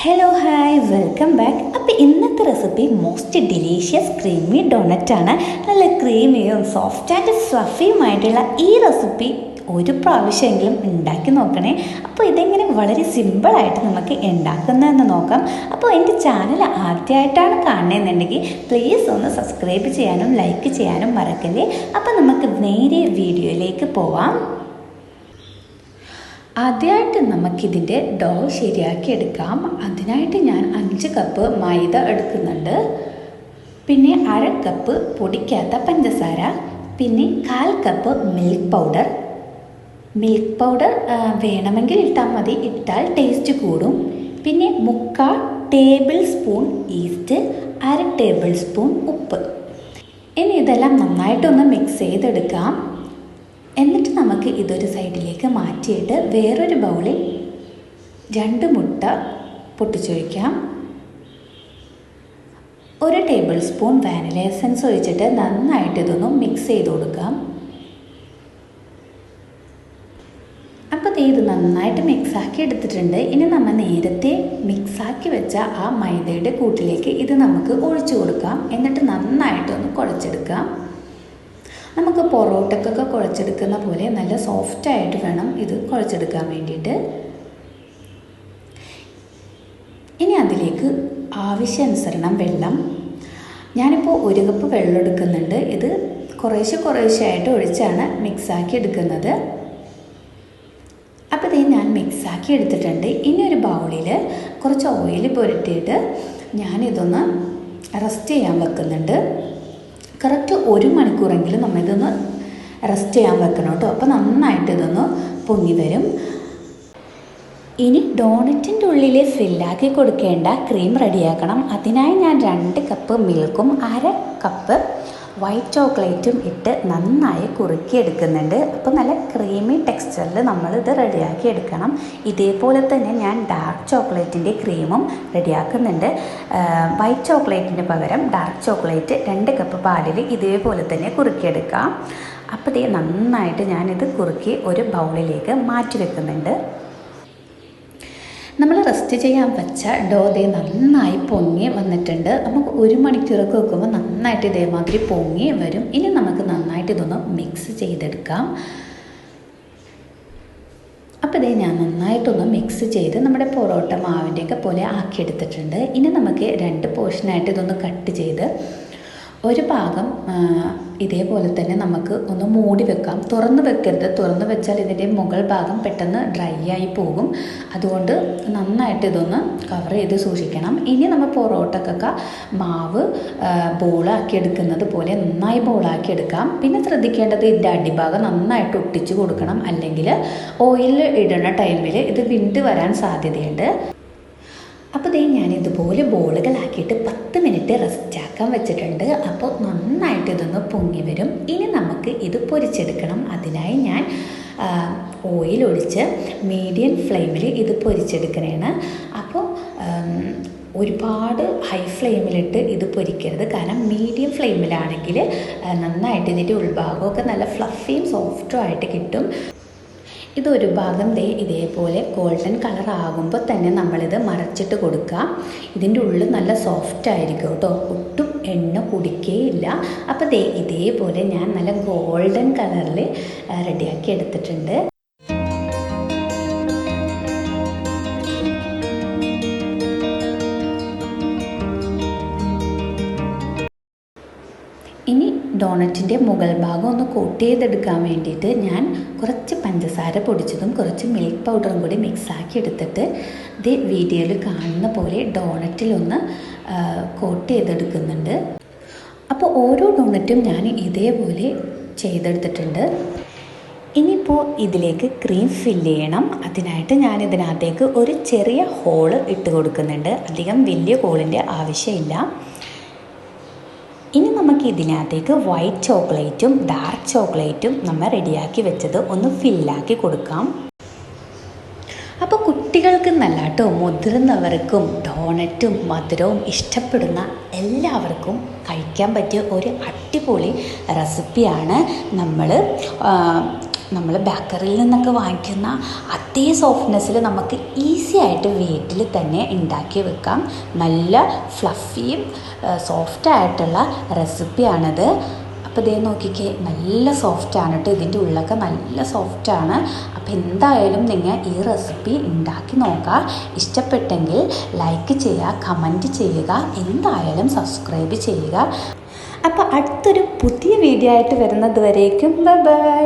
Hello hi welcome back. അപ്പോൾ ഇന്നത്തെ recipe most delicious creamy ഡോണറ്റാണ്. നല്ല ക്രീമിയും സോഫ്റ്റ് ആൻഡ് ഫ്ലഫിയുമായിട്ടുള്ള ഈ റെസിപ്പി ഒരു പ്രാവശ്യമെങ്കിലും ഉണ്ടാക്കി നോക്കണേ. അപ്പോൾ ഇതെങ്ങനെ വളരെ സിമ്പിളായിട്ട് നമുക്ക് ഉണ്ടാക്കുന്നതെന്ന് നോക്കാം. അപ്പോൾ എൻ്റെ ചാനൽ ആദ്യമായിട്ടാണ് കാണുന്നതെന്നുണ്ടെങ്കിൽ പ്ലീസ് ഒന്ന് സബ്സ്ക്രൈബ് ചെയ്യാനും ലൈക്ക് ചെയ്യാനും മറക്കല്ലേ. അപ്പോൾ നമുക്ക് നേരെ വീഡിയോയിലേക്ക് പോവാം. ആദ്യമായിട്ട് നമുക്കിതിൻ്റെ ഡോ ശരിയാക്കി എടുക്കാം. അതിനായിട്ട് ഞാൻ 5 കപ്പ് മൈദ എടുക്കുന്നുണ്ട്, പിന്നെ 1/2 കപ്പ് പൊടിക്കാത്ത പഞ്ചസാര, പിന്നെ 1/4 കപ്പ് മിൽക്ക് പൗഡർ വേണമെങ്കിൽ ഇട്ടാൽ മതി, ഇട്ടാൽ ടേസ്റ്റ് കൂടും. പിന്നെ 3/4 table spoon east, 1/2 table spoon ഉപ്പ്. ഇനി ഇതെല്ലാം നന്നായിട്ടൊന്ന് മിക്സ് ചെയ്തെടുക്കാം. എന്നിട്ട് നമുക്ക് ഇതൊരു സൈഡിലേക്ക് മാറ്റിയിട്ട് വേറൊരു ബൗളിൽ 2 മുട്ട പൊട്ടിച്ച് വയ്ക്കാം. 1 ടേബിൾ സ്പൂൺ വാനില എസൻസ് ഒഴിച്ചിട്ട് നന്നായിട്ട് ഇതൊന്ന് മിക്സ് ചെയ്ത് കൊടുക്കാം. അപ്പോൾ ഇത് നന്നായിട്ട് മിക്സാക്കി എടുത്തിട്ടുണ്ട്. ഇനി നമ്മൾ നേരത്തെ മിക്സാക്കി വെച്ച ആ മൈദയുടെ കൂട്ടിലേക്ക് ഇത് നമുക്ക് ഒഴിച്ചു കൊടുക്കാം. എന്നിട്ട് നന്നായിട്ടൊന്ന് കുഴച്ചെടുക്കാം. നമുക്ക് പൊറോട്ടക്കൊക്കെ കുഴച്ചെടുക്കുന്ന പോലെ നല്ല സോഫ്റ്റായിട്ട് വേണം ഇത് കുഴച്ചെടുക്കാൻ വേണ്ടിയിട്ട്. ഇനി അതിലേക്ക് ആവശ്യാനുസരണം വെള്ളം. ഞാനിപ്പോൾ 1 കപ്പ് വെള്ളം എടുക്കുന്നുണ്ട്. ഇത് കുറേശ്ശെയായിട്ട് ഒഴിച്ചാണ് മിക്സാക്കി എടുക്കുന്നത്. അപ്പോൾ ഞാൻ മിക്സാക്കി എടുത്തിട്ടുണ്ട്. ഇനി ഒരു ബൗളിൽ കുറച്ച് ഓയിൽ പുരട്ടിയിട്ട് ഞാനിതൊന്ന് റെസ്റ്റ് ചെയ്യാൻ വെക്കുന്നുണ്ട്. കറക്റ്റ് 1 മണിക്കൂറെങ്കിലും നമ്മളിതൊന്ന് റെസ്റ്റ് ചെയ്യാൻ വെക്കണം കേട്ടോ. അപ്പോൾ നന്നായിട്ട് ഇതൊന്ന് പൊങ്ങി വരും. ഇനി ഡോണറ്റിൻ്റെ ഉള്ളിൽ ഫില്ലാക്കി കൊടുക്കേണ്ട ക്രീം റെഡിയാക്കണം. അതിനായി ഞാൻ 2 കപ്പ് മിൽക്കും 1/2 കപ്പ് വൈറ്റ് ചോക്ലേറ്റും ഇട്ട് നന്നായി കുറുക്കി എടുക്കുന്നുണ്ട്. അപ്പോൾ നല്ല ക്രീമി ടെക്സ്ചറിൽ നമ്മളിത് റെഡിയാക്കി എടുക്കണം. ഇതേപോലെ തന്നെ ഞാൻ ഡാർക്ക് ചോക്ലേറ്റിൻ്റെ ക്രീമും റെഡിയാക്കുന്നുണ്ട്. വൈറ്റ് ചോക്ലേറ്റിന് പകരം ഡാർക്ക് ചോക്ലേറ്റ് 2 കപ്പ് പാലിൽ ഇതേപോലെ തന്നെ കുറുക്കിയെടുക്കാം. അപ്പോൾ നന്നായിട്ട് ഞാനിത് കുറുക്കി ഒരു ബൗളിലേക്ക് മാറ്റി വെക്കുന്നുണ്ട്. നമ്മൾ റെസ്റ്റ് ചെയ്യാൻ വെച്ച ഡോ നന്നായി പൊങ്ങി വന്നിട്ടുണ്ട്. നമുക്ക് 1 മണിക്കൂറൊക്കെ വെക്കുമ്പോൾ നന്നായിട്ട് ഇതേമാതിരി പൊങ്ങി വരും. ഇനി നമുക്ക് നന്നായിട്ട് ഇതൊന്ന് മിക്സ് ചെയ്തെടുക്കാം. അപ്പോൾ ഞാൻ നന്നായിട്ടൊന്ന് മിക്സ് ചെയ്ത് നമ്മുടെ പൊറോട്ട മാവിൻ്റെയൊക്കെ പോലെ ആക്കിയെടുത്തിട്ടുണ്ട്. ഇനി നമുക്ക് 2 പോർഷനായിട്ട് ഇതൊന്ന് കട്ട് ചെയ്ത് ഒരു ഭാഗം ഇതേപോലെ തന്നെ നമുക്ക് ഒന്ന് മൂടി വെക്കാം. തുറന്ന് വെക്കരുത്. തുറന്ന് വെച്ചാൽ ഇതിൻ്റെ മുകൾ ഭാഗം പെട്ടെന്ന് ഡ്രൈ ആയി പോകും. അതുകൊണ്ട് നന്നായിട്ട് ഇതൊന്ന് കവർ ചെയ്ത് സൂക്ഷിക്കണം. ഇനി നമ്മൾ പൊറോട്ടക്കൊക്കെ മാവ് ബോളാക്കി എടുക്കുന്നത് പോലെ നന്നായി ബോളാക്കി എടുക്കാം. പിന്നെ ശ്രദ്ധിക്കേണ്ടത് ഇതിൻ്റെ അടിഭാഗം നന്നായിട്ട് ഒട്ടിച്ച് കൊടുക്കണം. അല്ലെങ്കിൽ ഓയിൽ ഇടുന്ന ടൈമിൽ ഇത് വിണ്ട് വരാൻ സാധ്യതയുണ്ട്. അപ്പോൾ ഞാൻ ഇതുപോലെ ബോളുകളാക്കിയിട്ട് 10 മിനിറ്റ് റെസ്റ്റ് ആക്കാൻ വെച്ചിട്ടുണ്ട്. അപ്പോൾ നന്നായിട്ട് ഇതൊന്ന് പൊങ്ങി വരും. ഇനി നമുക്ക് ഇത് പൊരിച്ചെടുക്കണം. അതിനായി ഞാൻ ഓയിൽ ഒഴിച്ച് മീഡിയം ഫ്ലെയിമിൽ ഇത് പൊരിച്ചെടുക്കണേണ്. അപ്പോൾ ഒരുപാട് ഹൈ ഫ്ലെയിമിലിട്ട് ഇത് പൊരിക്കരുത്. കാരണം മീഡിയം ഫ്ലെയിമിലാണെങ്കിൽ നന്നായിട്ട് ഇതിൻ്റെ ഉൾഭാഗമൊക്കെ നല്ല ഫ്ലഫിയും സോഫ്റ്റും ആയിട്ട് കിട്ടും. ഇതൊരു ഭാഗം ഇതേപോലെ ഗോൾഡൻ കളർ ആകുമ്പോൾ തന്നെ നമ്മളിത് മറച്ചിട്ട് കൊടുക്കുക. ഇതിൻ്റെ ഉള്ളിൽ നല്ല സോഫ്റ്റ് ആയിരിക്കും കേട്ടോ, ഒട്ടും എണ്ണ കുടിക്കുകയില്ല. അപ്പോൾ ഇതേപോലെ ഞാൻ നല്ല ഗോൾഡൻ കളറിൽ റെഡിയാക്കി എടുത്തിട്ടുണ്ട്. ഇനി ഡോണറ്റിൻ്റെ മുകൾ ഭാഗം ഒന്ന് കോട്ട് ചെയ്തെടുക്കാൻ വേണ്ടിയിട്ട് ഞാൻ കുറച്ച് പഞ്ചസാര പൊടിച്ചതും കുറച്ച് മിൽക്ക് പൗഡറും കൂടി മിക്സാക്കി എടുത്തിട്ട് വീഡിയോയിൽ കാണുന്ന പോലെ ഡോണറ്റിലൊന്ന് കോട്ട് ചെയ്തെടുക്കുന്നുണ്ട്. അപ്പോൾ ഓരോ ഡോണറ്റും ഞാൻ ഇതേപോലെ ചെയ്തെടുത്തിട്ടുണ്ട്. ഇനിയിപ്പോൾ ഇതിലേക്ക് ക്രീം ഫില്ല് ചെയ്യണം. അതിനായിട്ട് ഞാൻ ഇതിനകത്തേക്ക് ഒരു ചെറിയ ഹോള് ഇട്ട് കൊടുക്കുന്നുണ്ട്. അധികം വലിയ ഹോളിൻ്റെ ആവശ്യമില്ല. ഇനി നമുക്ക് ഇതിനകത്തേക്ക് വൈറ്റ് ചോക്ലേറ്റും ഡാർക്ക് ചോക്ലേറ്റും നമ്മൾ റെഡിയാക്കി വെച്ചത് ഒന്ന് ഫില്ലാക്കി കൊടുക്കാം. അപ്പോൾ കുട്ടികൾക്ക് നല്ല കേട്ടോ, മുതിർന്നവർക്കും ഡോണറ്റും മധുരവും ഇഷ്ടപ്പെടുന്ന എല്ലാവർക്കും കഴിക്കാൻ പറ്റിയ ഒരു അടിപൊളി റെസിപ്പിയാണ്. നമ്മൾ നമ്മൾ ബേക്കറിയിൽ നിന്നൊക്കെ വാങ്ങിക്കുന്ന അതേ സോഫ്റ്റ്നെസ്സിൽ നമുക്ക് ഈസി ആയിട്ട് വീട്ടിൽ തന്നെ ഉണ്ടാക്കി വെക്കാം. നല്ല ഫ്ലഫിയും സോഫ്റ്റായിട്ടുള്ള റെസിപ്പിയാണിത്. അപ്പോൾ ഇതേ നോക്കിക്കേ, നല്ല സോഫ്റ്റാണ് കേട്ടോ. ഇതിൻ്റെ ഉള്ളൊക്കെ നല്ല സോഫ്റ്റാണ്. അപ്പോൾ എന്തായാലും നിങ്ങൾ ഈ റെസിപ്പി ഉണ്ടാക്കി നോക്കുക. ഇഷ്ടപ്പെട്ടെങ്കിൽ ലൈക്ക് ചെയ്യുക, കമൻറ്റ് ചെയ്യുക, എന്തായാലും സബ്സ്ക്രൈബ് ചെയ്യുക. അപ്പോൾ അടുത്തൊരു പുതിയ വീഡിയോ ആയിട്ട് വരുന്നത് വരേക്കും ബൈ.